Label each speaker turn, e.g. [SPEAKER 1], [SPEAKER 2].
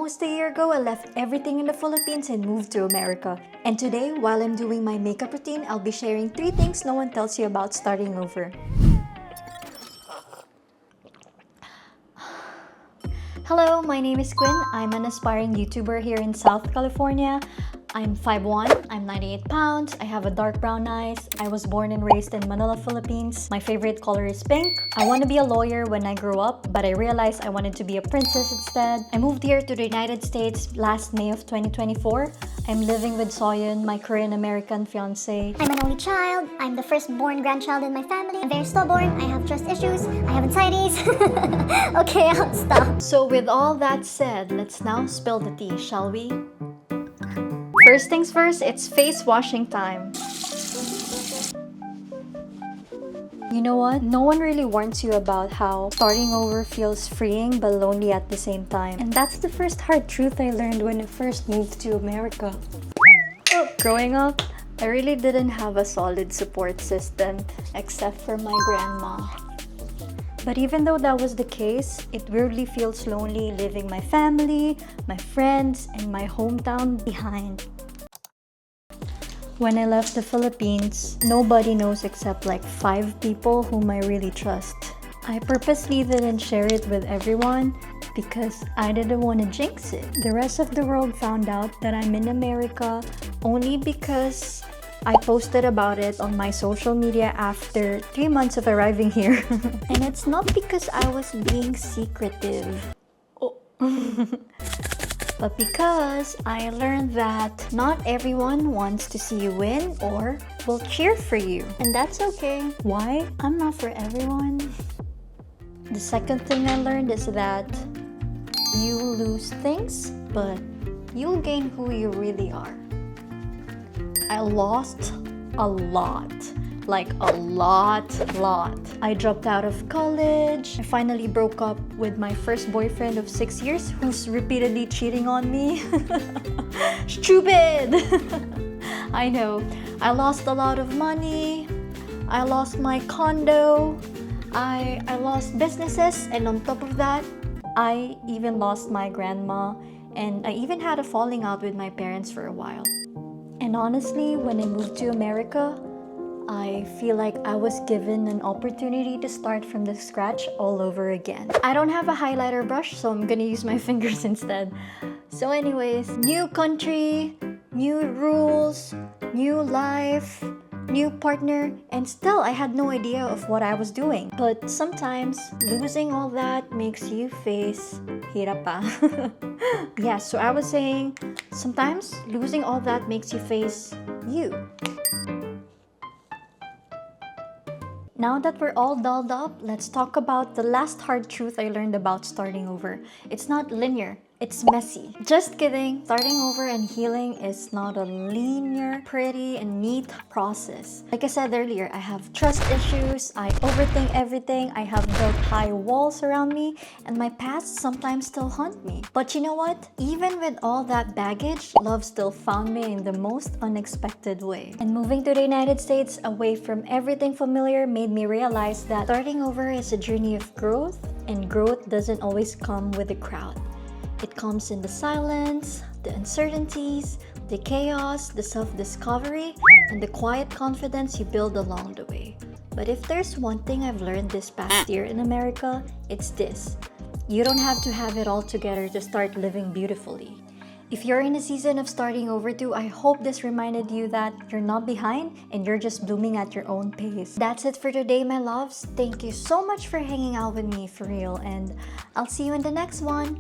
[SPEAKER 1] Almost a year ago, I left everything in the Philippines and moved to America. And today, while I'm doing my makeup routine, I'll be sharing 3 things no one tells you about starting over. Hello, my name is Quinn. I'm an aspiring YouTuber here in South California. I'm 5'1", I'm 98 pounds, I have a dark brown eyes. I was born and raised in Manila, Philippines. My favorite color is pink. I want to be a lawyer when I grow up, but I realized I wanted to be a princess instead. I moved here to the United States last May of 2024. I'm living with Soyun, my Korean-American fiance.
[SPEAKER 2] I'm an only child. I'm the firstborn grandchild in my family. I'm very stubborn. I have trust issues. I have anxieties. Okay, I'll stop.
[SPEAKER 1] So with all that said, let's now spill the tea, shall we? First things first, it's face washing time. You know what? No one really warns you about how starting over feels freeing but lonely at the same time. And that's the first hard truth I learned when I first moved to America. Growing up, I really didn't have a solid support system except for my grandma. But even though that was the case, it weirdly feels lonely leaving my family, my friends, and my hometown behind. When I left the Philippines, nobody knows except like 5 people whom I really trust. I purposely didn't share it with everyone because I didn't want to jinx it. The rest of the world found out that I'm in America only because I posted about it on my social media after 3 months of arriving here. And it's not because I was being secretive. But because I learned that not everyone wants to see you win or will cheer for you. And that's okay. Why? I'm not for everyone. The second thing I learned is that you lose things, but you'll gain who you really are. I lost a lot. Like a lot. I dropped out of college. I finally broke up with my first boyfriend of 6 years who's repeatedly cheating on me. Stupid! I know. I lost a lot of money. I lost my condo. I lost businesses, and on top of that, I even lost my grandma, and I even had a falling out with my parents for a while. And honestly, when I moved to America, I feel like I was given an opportunity to start from the scratch all over again. I don't have a highlighter brush, so I'm gonna use my fingers instead. So anyways, new country, new rules, new life, new partner, and still I had no idea of what I was doing. But sometimes losing all that makes you face hirap pa. Yeah, so I was saying sometimes losing all that makes you face you. Now that we're all dolled up, let's talk about the last hard truth I learned about starting over. It's not linear, it's messy. Just kidding. Starting over and healing is not a linear, pretty, and neat process. Like I said earlier, I have trust issues, I overthink everything, I have built high walls around me, and my past sometimes still haunt me. But you know what? Even with all that baggage, love still found me in the most unexpected way. And moving to the United States, away from everything familiar, made me realize that starting over is a journey of growth, and growth doesn't always come with a crowd. It comes in the silence, the uncertainties, the chaos, the self-discovery, and the quiet confidence you build along the way. But if there's one thing I've learned this past year in America, it's this. You don't have to have it all together to start living beautifully. If you're in a season of starting over too, I hope this reminded you that you're not behind and you're just blooming at your own pace. That's it for today, my loves. Thank you so much for hanging out with me for real, and I'll see you in the next one.